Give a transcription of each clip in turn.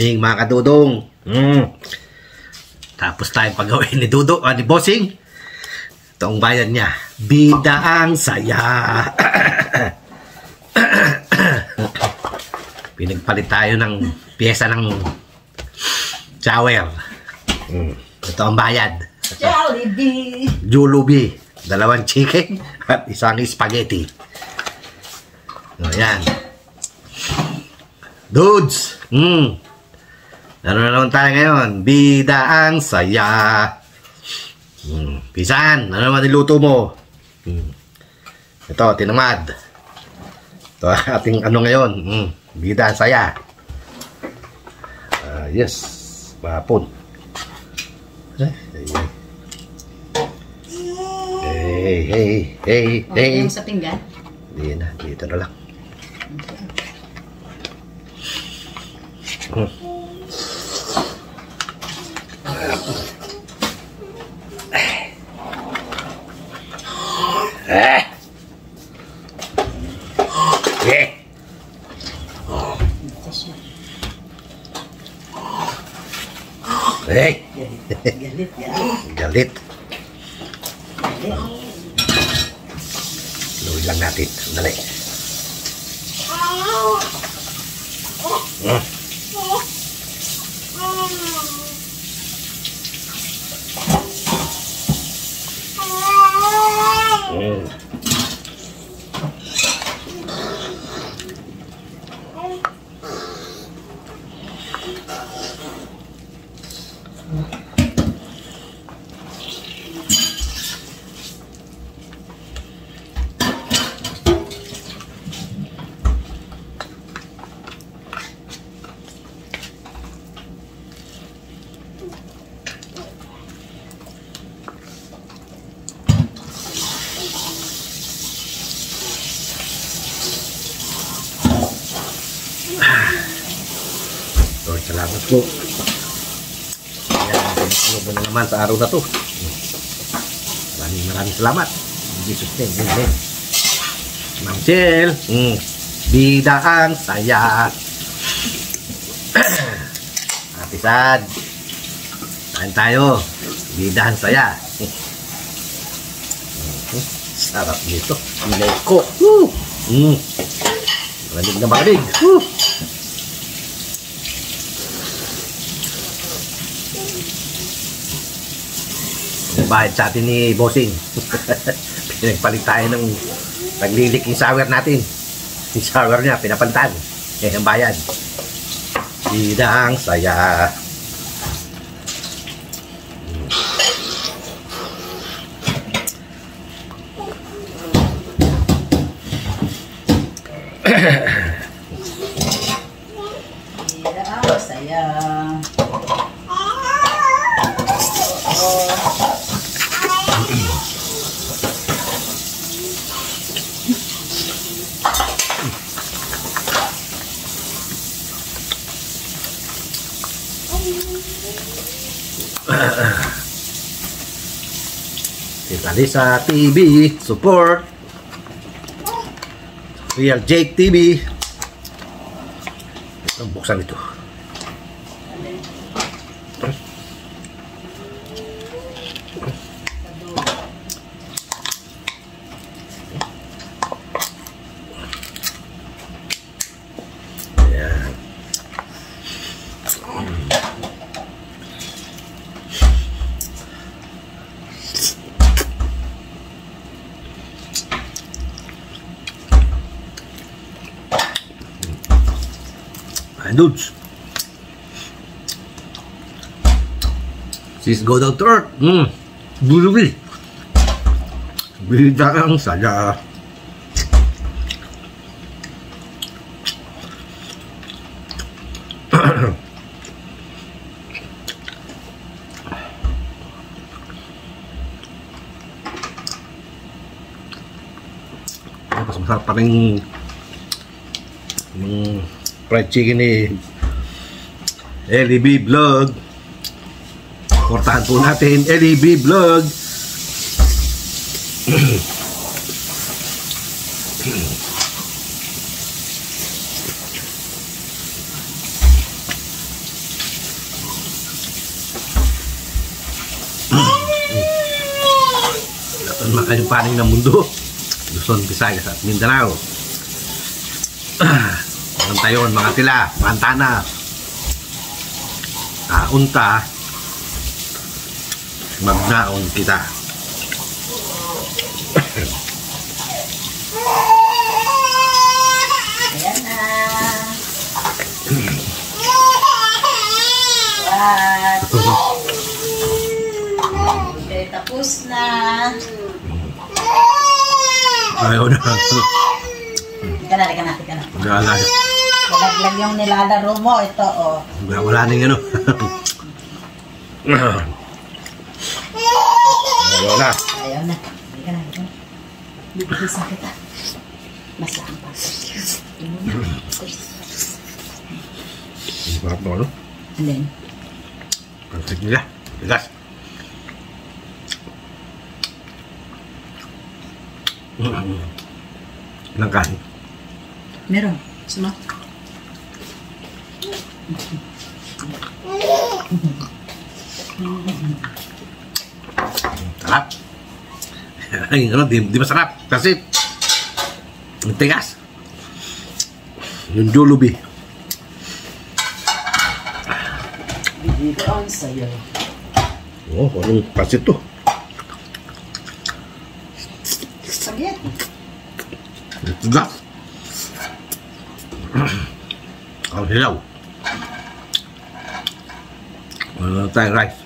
morning mga kadudong. Tapos tayong pagawin ni Dudong, ni Bossing. Ito ang bayan niya. Bida ang saya. Pinagpalit tayo ng pyesa ng shower. Ito ang bayad. Jollibee. Jollibee. 2 chicken at 1 spaghetti. Ayan. Dudes. Ano na naman tayo ngayon? Bida ang saya. Pisan, ano naman niluto mo? Ito, tinamad. Ito ating ano ngayon. Bida ang saya. Yes. Mahapon. Hey. Yung sa pinggan? Hindi na, dito na lang. Galit. Luwi lang natin. Dali. Salamat po. Ayan, ano mo na naman sa araw na to. Maraming salamat. Jesus name, amen. Ma'am Chel, bida ang saya. Hapisad. Saan tayo? Bida ang saya. Sarap nito. Leko. Malamig na malamig. Bahid sa atin ni Bossing. Pinagpalit tayo ng naglilik yung shower natin. Yung shower niya, pinapalitan. Kaya ang bayad. Bida ang saya. Bida ang saya. Tita Lisa TV support. Real Jake TV. Ang buksan ito. Dudes, sis go down to earth. Jollibee. Bida ang saya. Mas masarap pa rin yung fried chicken ni LEB Vlog. Portahan po natin LEB Vlog. Ang mga paning ng mundo. Luzon, Visayas at Mindanao. Ang tayon, mga tila, pantana. Unta. Magnaon kita. Ayan na. What? Okay, tapos na. Ayaw na. Tika na. Wala. Malaglag yung nilalaro mo. Ito, oh. Wala na yung ano. Ayaw na. Ayaw na. Tika na. Bibigisan kita. Masaan pa. Sarap na ano? Alin? Pansit nila. Tigas. Ilang kain? Meron. Suma. Sarap. Ay, ano, di masarap. Kasi, ang tigas. Yung Jollibee. Bibigaan sa'yo. Oh, anong pansit to? Spaghetti. Tigas. Ang hilaw. Wala tayong rice.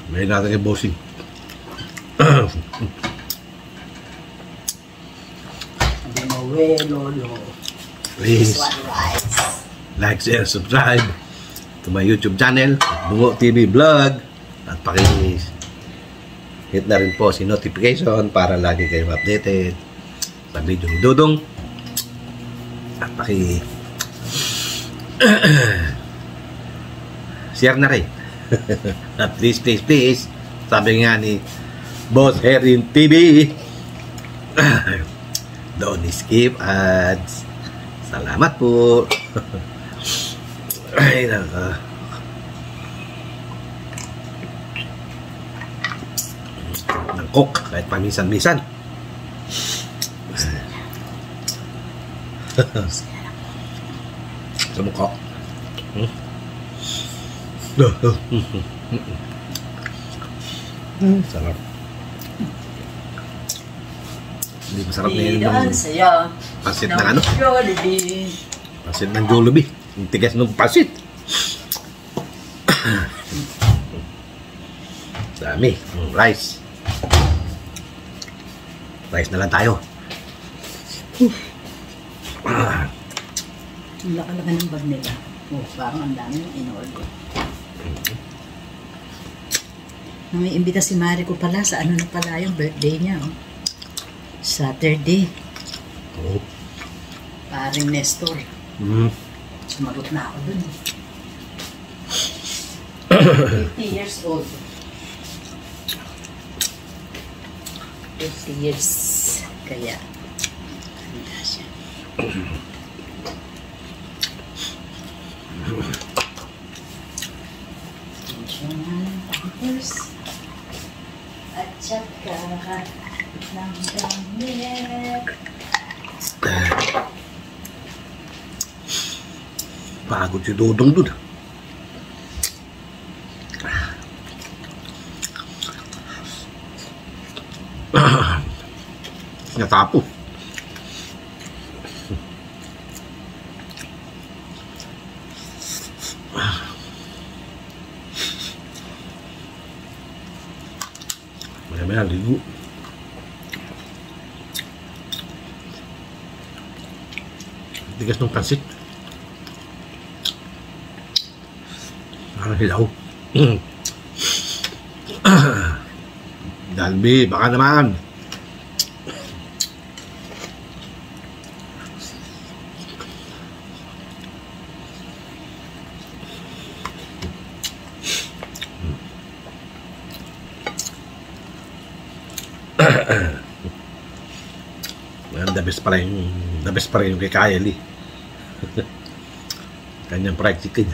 May natin kay bossing. Hindi mo, lolo. Please, One rice. like, share, subscribe to my YouTube channel, Bungo TV Vlog. At hit na rin po si notification para lagi kayong updated sa video ni Dudong. At share na rin. At please, sabi nga ni Boss Herin TV, don't skip ads. Salamat po. Ay, naka. Ng cook, kahit paminsan-minsan. Sa mukha. Sarap. Hindi masarap na yun Bibigaan yung sa'yo. pansit ng ano? Jollibee. Pansit ng Jollibee. Yung tigas ng pansit. Dami. Rice. Rice na lang tayo. Ang laka-laka ng bag nila. Oh, parang ang dami yung in-order. May imbita si Mariko pala sa ano na pala yung birthday niya. Oh. Saturday. Oh. Paring Nestor. Sumagot na ako dun. 50 years old. 50 years. Kaya, handa siya. Tension ng pampers. At saka ng damit. Pagod si Dudong dun. Natapo. Maya-maya ligo. Tigas ng pansit. Parang hilaw. Dalby, baka naman. The best pa rin yung kay Kylie. Kanyang fried chicken.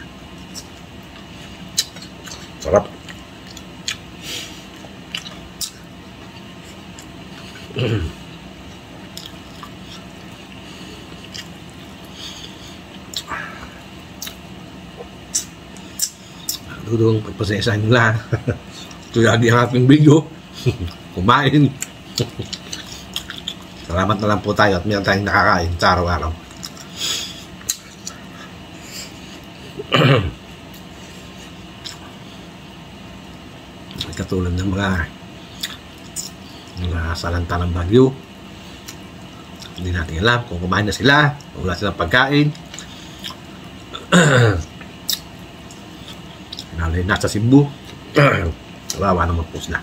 Sarap. Dudong, pagpasensahan nyo lang. Ito lagi ang aking video. Kumain. Salamat na lang po tayo at meron tayong nakakain sa araw-araw. Katulad ng mga salanta ng Bagyo. Hindi natin alam kung kumain na sila o wala silang pagkain. Lalo nasa Cebu. Wawa naman po sila.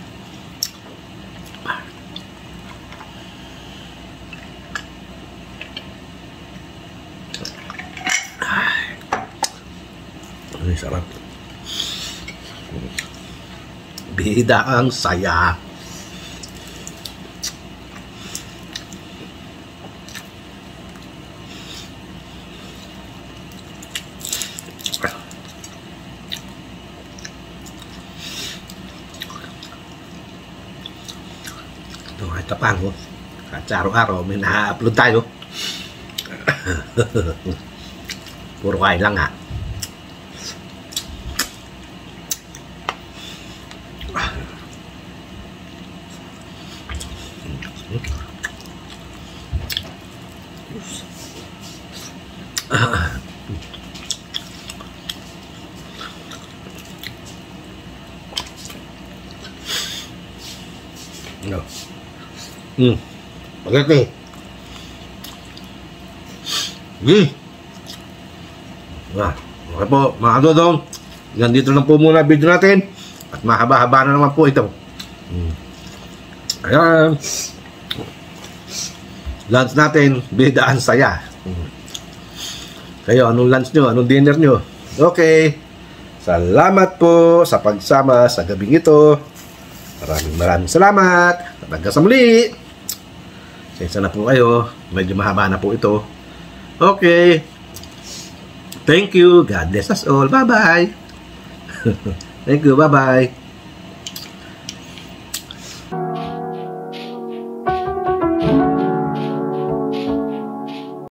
Ay, sarap. Bida ang saya. Ito, kahit tapang ko. Kahit araw-araw may na-upload tayo. Puro kain lang ha. No. Pagkati. Okay po, mga dodong. Ganito lang po muna video natin. At mahaba-haba na naman po ito. Ayan. Lunch natin, bida ang saya. Kayo, anong lunch nyo? Anong dinner nyo? Okay. Salamat po sa pagsama sa gabing ito. Maraming salamat. Hanggang sa muli. Sensya na po kayo. Medyo mahaba na po ito. Okay. Thank you. God bless us all. Bye-bye. Thank you. Bye-bye.